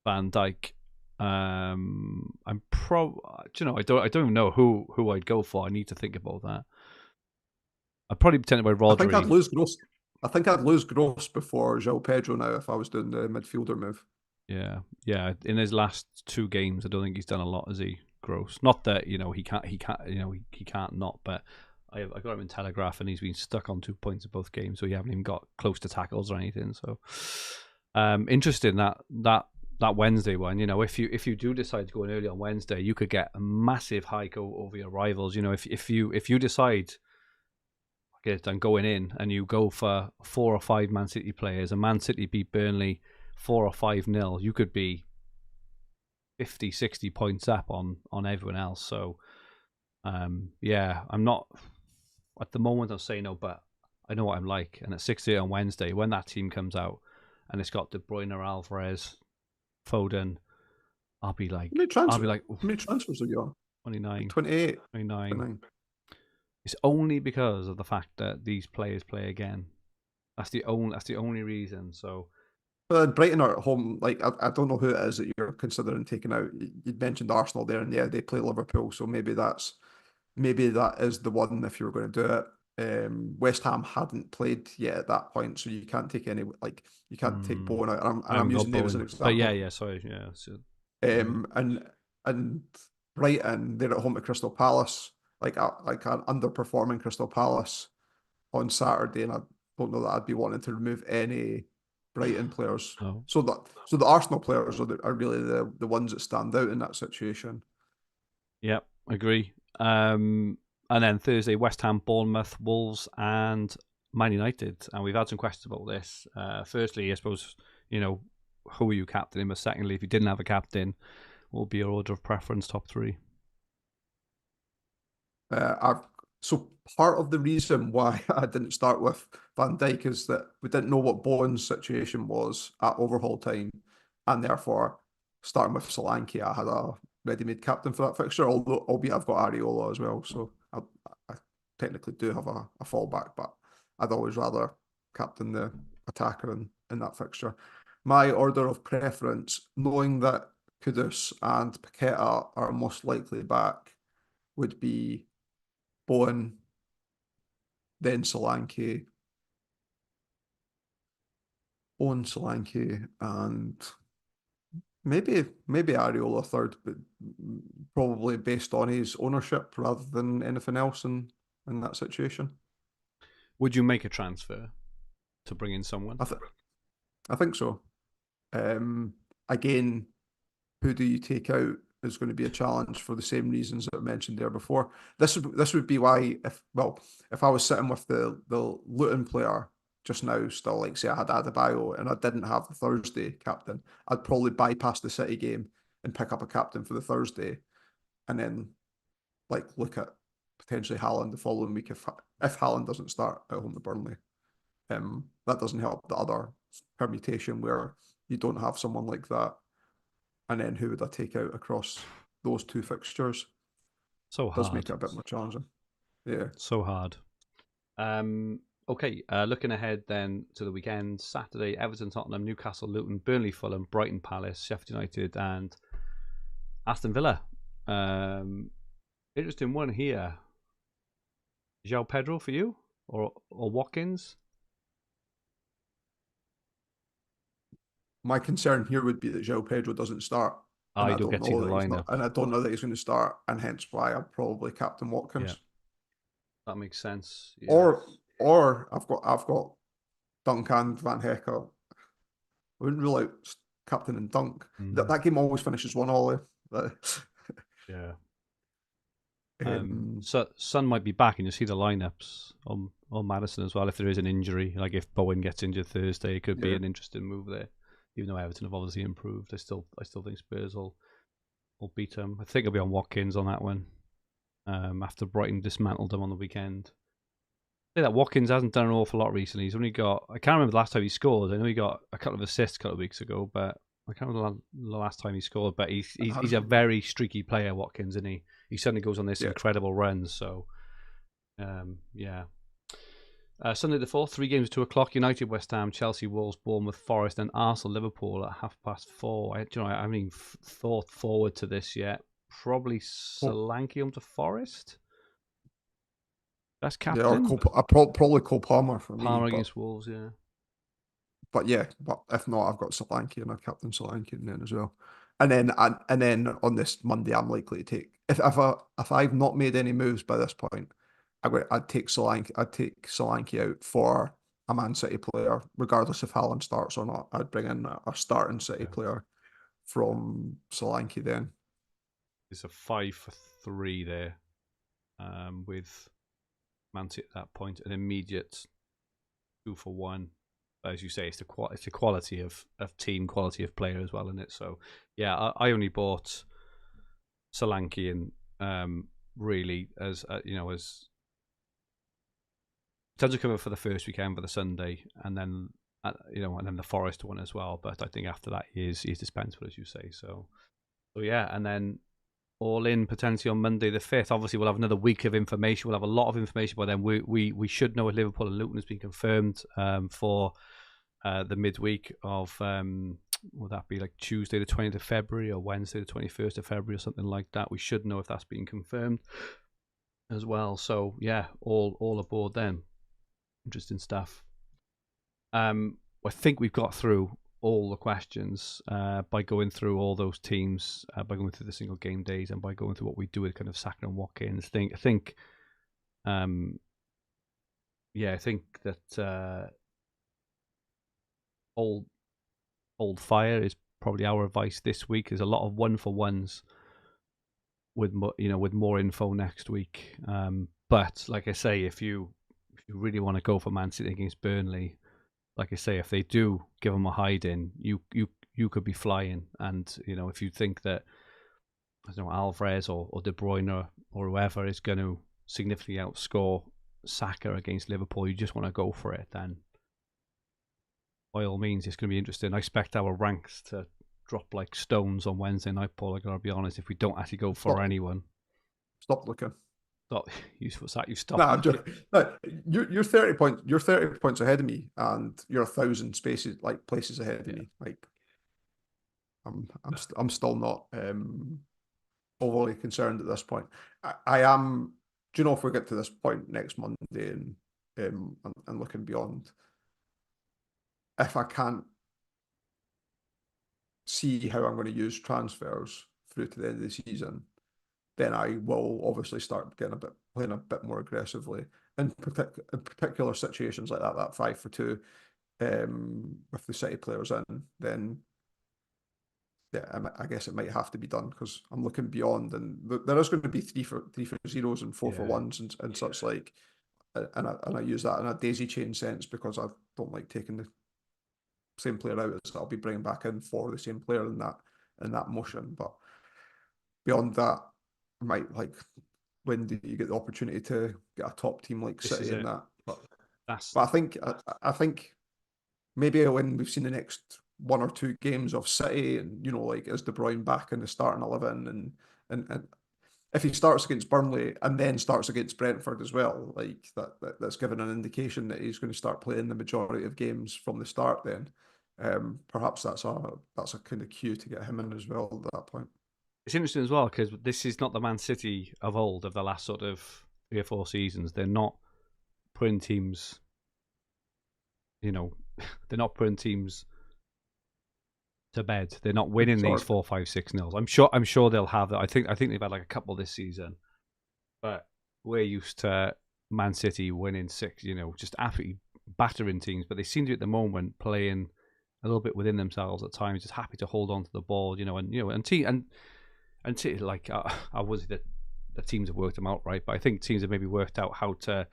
Van Dijk. I don't even know who I'd go for. I need to think about that. I'd probably be tempted by Rodri. I think I'd lose Gross before João Pedro now if I was doing the midfielder move. Yeah. In his last 2 games, I don't think he's done a lot, has he, gross. Not that he can't he can't not, but I got him in Telegraph and he's been stuck on 2 points in both games, so he haven't even got close to tackles or anything. So interesting that Wednesday one. If you do decide to go in early on Wednesday, you could get a massive hike over your rivals. If you decide I'm going in and you go for 4 or 5 Man City players and Man City beat Burnley 4 or 5-0, you could be 50, 60 points up on everyone else. So I'm not at the moment. I'm saying no, but I know what I'm like. And at 6:30 on Wednesday, when that team comes out and it's got De Bruyne, Alvarez, Foden, I'll be like, how many transfers have you on? 29, 28, 29. It's only because of the fact that these players play again. That's the only reason. So, Brighton are at home. Like I don't know who it is that you're considering taking out. You'd mentioned Arsenal there, and yeah, they play Liverpool, so maybe that is the one if you were going to do it. West Ham hadn't played yet at that point, so you can't take any you can't take Bowen out. And I'm using them as an example. But yeah, sorry, yeah. So, and Brighton, they're at home to Crystal Palace, like an underperforming Crystal Palace on Saturday, and I don't know that I'd be wanting to remove any Brighton players. Oh. So the Arsenal players are really the ones that stand out in that situation. Yep, agree. And then Thursday, West Ham, Bournemouth, Wolves, and Man United. And we've had some questions about this. Firstly, I suppose, who are you captaining? But secondly, if you didn't have a captain, what would be your order of preference, top 3? So part of the reason why I didn't start with Van Dijk is that we didn't know what Bowen's situation was at overhaul time, and therefore starting with Solanke, I had a ready-made captain for that fixture. Albeit I've got Areola as well, so I technically do have a fallback, but I'd always rather captain the attacker in that fixture. My order of preference, knowing that Kudus and Paqueta are most likely back, would be Bowen, then Solanke, and maybe Areola third, but probably based on his ownership rather than anything else in that situation. Would you make a transfer to bring in someone? I think so. Again, who do you take out is going to be a challenge for the same reasons that I mentioned there before. This would be why if I was sitting with the Luton player just now, still, like say I had Adebayo and I didn't have the Thursday captain, I'd probably bypass the City game and pick up a captain for the Thursday, and then look at potentially Haaland the following week if Haaland doesn't start at home to Burnley. That doesn't help the other permutation where you don't have someone like that. And then who would I take out across those 2 fixtures? So hard. Does make it a bit more challenging. Yeah. So hard. Okay, looking ahead then to the weekend, Saturday, Everton, Tottenham, Newcastle, Luton, Burnley, Fulham, Brighton, Palace, Sheffield United, and Aston Villa. Interesting one here. João Pedro for you or Watkins? My concern here would be that João Pedro doesn't start. I don't get to the lineup. And I don't know that he's going to start, and hence why I'd probably captain Watkins. Yeah. That makes sense. Yeah. Or I've got Dunk and Van Hecke. I wouldn't rule out captain and Dunk. That game always finishes 1-1. Yeah. So Son might be back, and you'll see the lineups on Maddison as well if there is an injury. Like if Bowen gets injured Thursday, it could be an interesting move there. Even though Everton have obviously improved, I still think Spurs will beat them. I think I'll be on Watkins on that one. After Brighton dismantled them on the weekend. I say that Watkins hasn't done an awful lot recently. He's only got, I can't remember the last time he scored. I know he got a couple of assists a couple of weeks ago, but I can't remember the last time he scored. But he's a very streaky player, Watkins, and he suddenly goes on this incredible run. So, yeah. Sunday the 4th, 3 games at 2 o'clock. United, West Ham, Chelsea, Wolves, Bournemouth, Forest, and Arsenal, Liverpool at 4:30. I haven't even thought forward to this yet. Probably Solanke onto Forest. That's captain. Yeah, probably Cole Palmer for me. Palmer against Wolves, yeah. But if not, I've got Solanke and I've captain Solanke in then as well. and then on this Monday, I'm likely to take if I've not made any moves by this point, I'd take Solanke out for a Man City player, regardless if Haaland starts or not. I'd bring in a starting City player from Solanke then. It's a 5 for 3 there, with Man City at that point, an immediate 2 for 1. As you say, it's the quality of team, quality of player as well, isn't it? So yeah, I only bought Solanke and really as as tons of coming for the first weekend for the Sunday, and then and then the Forest one as well. But I think after that he's dispensable, as you say. So yeah, and then all in potentially on Monday the 5th. Obviously, we'll have another week of information. We'll have a lot of information by then. We should know if Liverpool and Luton has been confirmed for the midweek of will that be like Tuesday the 20th of February or Wednesday the 21st of February or something like that. We should know if that's been confirmed as well. So yeah, all aboard then. Interesting stuff. I think we've got through all the questions by going through all those teams, by going through the single game days, and by going through what we do with kind of Saka and Watkins. I think that old fire is probably our advice this week. There's a lot of 1-for-1s with more info next week. But like I say, if you really want to go for Man City against Burnley, like I say, if they do give them a hiding, you could be flying. And if you think that Alvarez or De Bruyne or whoever is going to significantly outscore Saka against Liverpool, you just want to go for it, then by all means, it's going to be interesting. I expect our ranks to drop like stones on Wednesday night, Paul. I gotta be honest, if we don't actually go for anyone. Stop looking. Stop. You stop. No, I'm joking. No, you're 30 points. You're 30 points ahead of me, and you're 1,000 places ahead of me. Like, I'm still not overly concerned at this point. I am. Do you know, if we get to this point next Monday and looking beyond, if I can't see how I'm going to use transfers through to the end of the season, then I will obviously start playing a bit more aggressively in particular situations like that 5 for 2 with the City players in. Then yeah, I guess it might have to be done because I'm looking beyond, and there is going to be 3 for 0s and 4 for 1s and such like, and I use that in a daisy chain sense because I don't like taking the same player out as I'll be bringing back in for the same player in that motion. But beyond that, I might like, when do you get the opportunity to get a top team like City in that? But I think maybe when we've seen the next 1 or 2 games of City, and like, is De Bruyne back in the starting 11, and if he starts against Burnley and then starts against Brentford as well, like that's given an indication that he's going to start playing the majority of games from the start. Then perhaps that's a kind of cue to get him in as well at that point. It's interesting as well because this is not the Man City of old of the last sort of 3 or 4 seasons. They're not putting teams, they're not putting teams to bed. They're not winning these 4, 5, 6-0s. I'm sure they'll have that. I think they've had like a couple this season, but we're used to Man City winning 6. Just absolutely battering teams. But they seem to at the moment playing a little bit within themselves at times, just happy to hold on to the ball. Like I was the teams have worked them out right, but I think teams have maybe worked out how to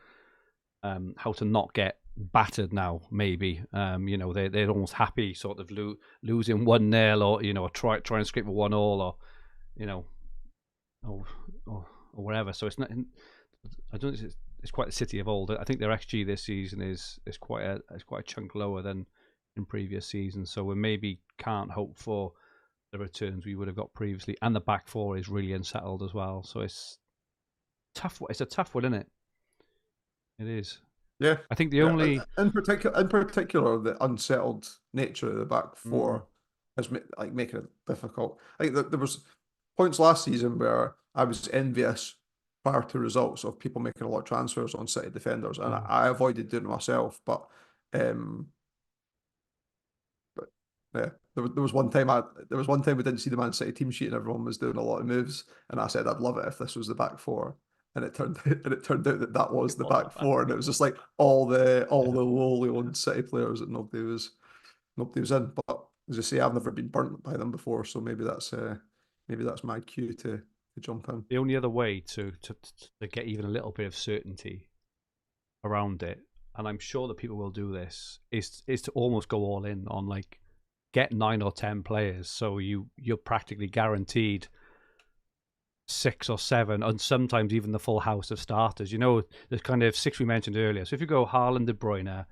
not get battered now. Maybe they're almost happy sort of losing 1-0 or try and scrape a 1-1 or whatever. So it's not. I don't think it's quite the City of old. I think their XG this season is quite a chunk lower than in previous seasons. So we maybe can't hope for the returns we would have got previously, and the back four is really unsettled as well. So it's tough. It's a tough one, isn't it? It is. Yeah, I think the only in particular the unsettled nature of the back four is like making it difficult. I think that there was points last season where I was envious prior to results of people making a lot of transfers on City defenders, and I avoided doing it myself. But yeah, There was one time we didn't see the Man City team sheet and everyone was doing a lot of moves, and I said I'd love it if this was the back four, and it turned out that that was It the was the back back four, and it four. was just like all the Yeah. lowly owned City players that nobody was in. But as I say, I've never been burnt by them before, so maybe that's my cue to jump in. The only other way to get even a little bit of certainty around it, and I'm sure that people will do this, is to almost go all in on like get 9 or 10 players, so you're practically guaranteed 6 or 7, and sometimes even the full house of starters. You know, the kind of 6 we mentioned earlier. So if you go Haaland, De Bruyne,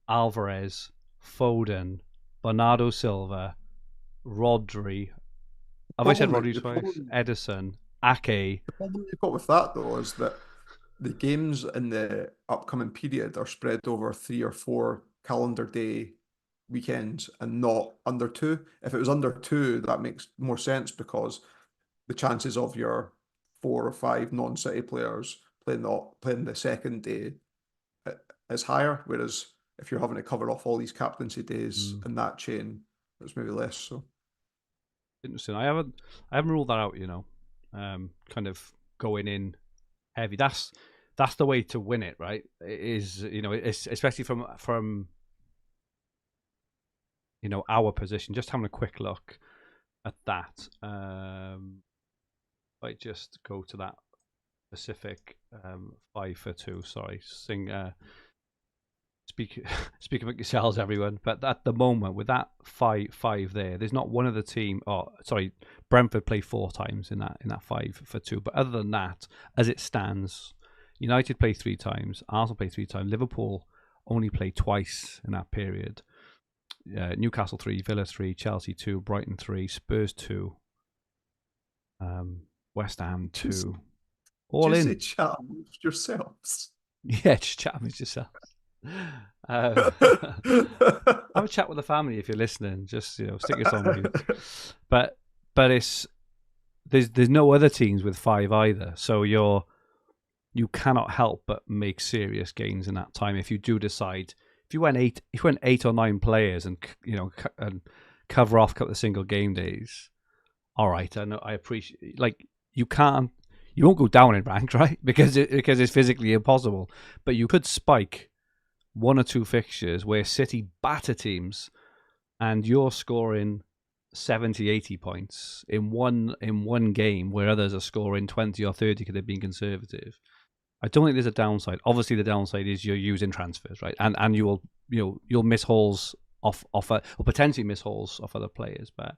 Alvarez, Foden, Bernardo Silva, Rodri. Have I said Rodri twice? Edison, Ake. The problem you've got with that though is that the games in the upcoming period are spread over 3 or 4 calendar day weekends and not under 2. If it was under 2, that makes more sense because the chances of your 4 or 5 non-City players playing the second day is higher. Whereas if you're having to cover off all these captaincy days in that chain, it's maybe less so. Interesting. I haven't ruled that out. Kind of going in heavy. That's the way to win it, right? It is, it's especially from our position. Just having a quick look at that. I just go to that specific 5 for 2. Sorry, speak about yourselves, everyone. But at the moment, with that 5 there, there's not one of the team. Oh, sorry, Brentford play 4 times in that 5 for 2. But other than that, as it stands, United play 3 times, Arsenal play 3 times, Liverpool only play twice in that period. Newcastle 3, Villa 3, Chelsea 2, Brighton 3, Spurs 2, West Ham 2. All in. Say chat amongst yourselves. Yeah, just chat amongst yourselves. Have a chat with the family if you're listening. Just stick us on mute. But there's no other teams with 5 either. So you cannot help but make serious gains in that time if you do decide. If you went 8 or 9 players and and cover off a couple of single game days, all right. I know. I appreciate. Like you won't go down in rank, right? Because it's physically impossible. But you could spike 1 or 2 fixtures where City batter teams, and you're scoring 70, 80 points in one game where others are scoring 20 or 30 because they've been conservative. I don't think there's a downside. Obviously, the downside is you're using transfers, right? And you'll miss hauls off or potentially miss hauls off other players. But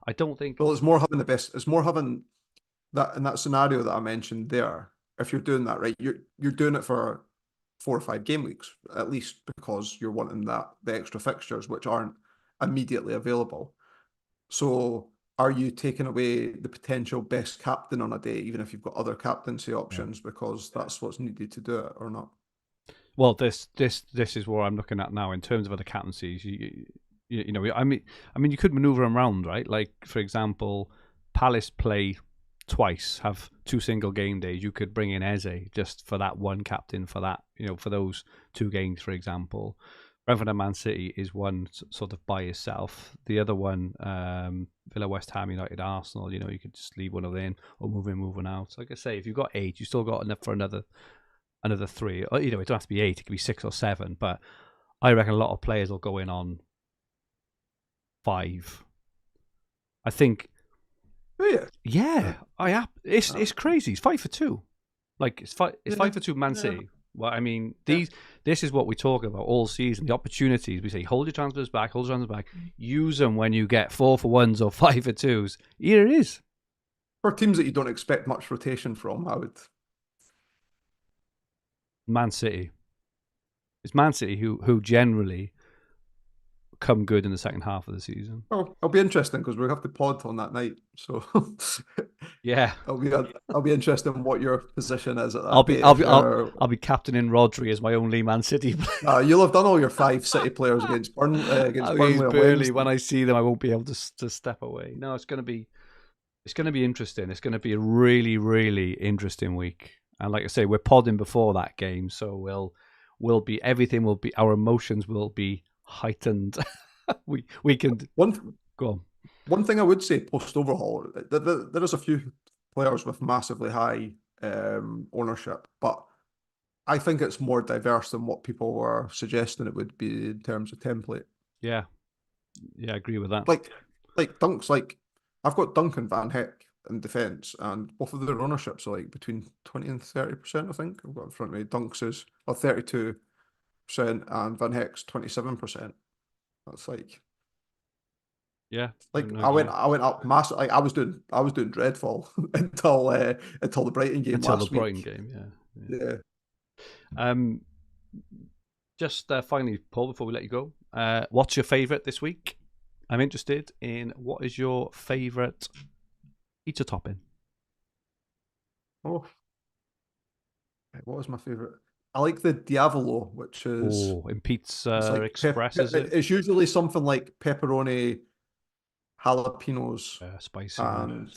I don't think. Well, it's more having the best. It's more having that in that scenario that I mentioned there. If you're doing that right, you're doing it for 4 or 5 game weeks at least because you're wanting the extra fixtures which aren't immediately available. So are you taking away the potential best captain on a day, even if you've got other captaincy options, because that's what's needed to do it, or not? Well, this is what I'm looking at now in terms of other captaincies. I mean, you could maneuver them around, right? Like for example, Palace play twice, have 2 single game days. You could bring in Eze just for that one captain for that, for those 2 games, for example. Brentford and Man City is one sort of by itself. The other one, Villa, West Ham, United, Arsenal. You could just leave one of them in or move in, moving out. Like I say, if you've got 8, you still got enough for another 3. Or, it don't have to be 8; it could be 6 or 7. But I reckon a lot of players will go in on 5. I think. Oh, yeah. It's crazy. It's 5 for 2. Like it's 5 for 2 Man City. Well, I mean, this is what we talk about all season. The opportunities. We say, hold your transfers back, use them when you get 4 for 1s or 5 for 2s. Here it is. For teams that you don't expect much rotation from, I would. Man City. It's Man City who generally come good in the second half of the season. Oh, it'll be interesting because we'll have to pod on that night. So yeah, I'll be interested in what your position is at that. I'll be captaining Rodri as my only Man City player. You'll have done all your 5 City players against Burnley. When I see them, I won't be able to step away. No, it's going to be interesting. It's going to be a really, really interesting week. And like I say, we're podding before that game, so our emotions will be heightened. we can one Go on. One thing I would say post overhaul, there is a few players with massively high ownership, but I think it's more diverse than what people were suggesting it would be in terms of template. Yeah, I agree with that. Like Dunk's like I've got Dunk and Van Heck in defence, and both of their ownerships are like between 20 and 30%, I think. I've got in front of me. Dunk's is 32% and Van Heck's 27%. That's yeah, I went up massive. Like I was doing dreadful until the Brighton game until last the Brighton week. game. Yeah. Just finally, Paul, before we let you go, what's your favourite this week? I'm interested in what is your favourite pizza topping? Oh, what was my favourite? I like the Diavolo, which is in Pizza like Express, is it? It's usually something like pepperoni, jalapenos, Spicy. and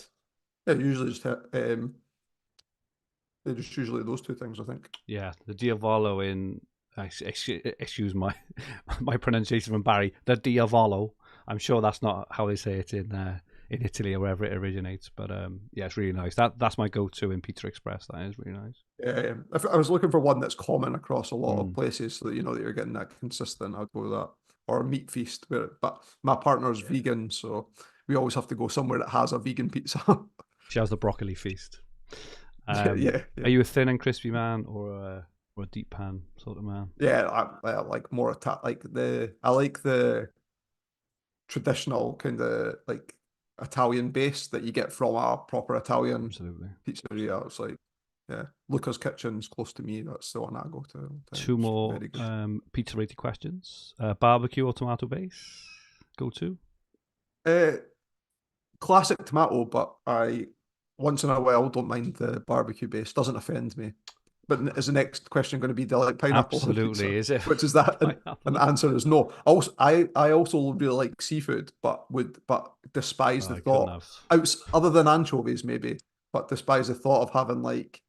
usually just they're just usually those two things, I think. Yeah, the Diavolo in excuse my my pronunciation from Barry. The Diavolo. I'm sure that's not how they say it in Italy or wherever it originates, but yeah, it's really nice. That's my go-to in Pizza Express. That is really nice. If I was looking for one that's common across a lot of places, so that you know that you're getting that consistent, I'd go with that. Or Meat Feast, but my partner's vegan, so we always have to go somewhere that has a vegan pizza. She has the broccoli feast. Yeah. Are you a thin and crispy man or a deep pan sort of man? Yeah, I like more I like the traditional kind of like Italian base that you get from a proper Italian Absolutely. pizzeria. It's like, yeah, Luca's Kitchen's close to me. That's the one I go to. Two more pizza rated questions. Barbecue or tomato base? Go to? Classic tomato, but I once in a while don't mind the barbecue base. Doesn't offend me. But is the next question going to be, do I like pineapple? Absolutely, is it? Which is that? And the answer is no. Also, I also really like seafood, but despise the thought. Other than anchovies, maybe, but despise the thought of having like,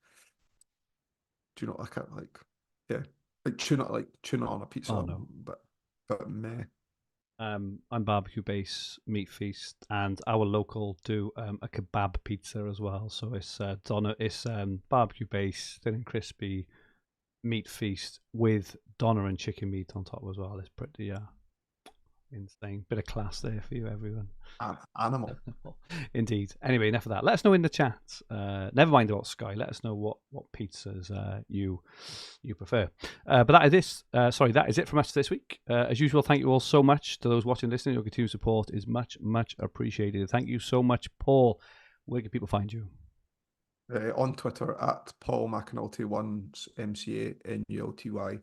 do you know, like tuna on a pizza. Oh, no. But meh. I'm barbecue base, meat feast, and our local do a kebab pizza as well. So it's barbecue base, thin and crispy, meat feast with doner and chicken meat on top as well. It's pretty insane. Bit of class there for you, everyone. Animal. Indeed. Anyway, enough of that. Let us know in the chat. Never mind about Sky. Let us know what pizzas you prefer. But that is that is it from us this week. As usual, thank you all so much to those watching and listening. Your continued support is much, much appreciated. Thank you so much, Paul. Where can people find you? On Twitter at Paul McAnulty 1 MCANULTY.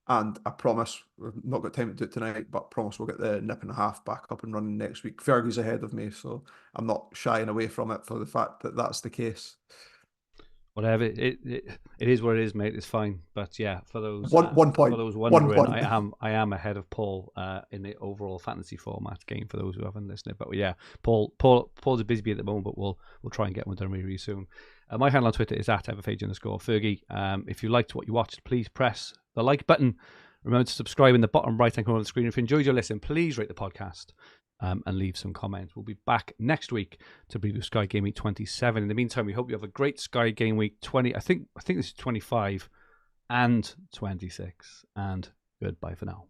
And I promise, we've not got time to do it tonight, but promise we'll get the nip and a half back up and running next week. Fergie's ahead of me, so I'm not shying away from it for the fact that that's the case. Whatever, it is what it is, mate. It's fine. But yeah, for those one point, for those wondering, I am ahead of Paul in the overall fantasy format game. For those who haven't listened, but yeah, Paul's a busy bee at the moment, but we'll try and get one done really soon. My handle on Twitter is @everphage_Fergie. If you liked what you watched, please press the like button. Remember to subscribe in the bottom right hand corner of the screen. If you enjoyed your listen, please rate the podcast and leave some comments. We'll be back next week to preview Sky Game Week 27. In the meantime, we hope you have a great Sky Game Week 20. I think this is 25 and 26. And goodbye for now.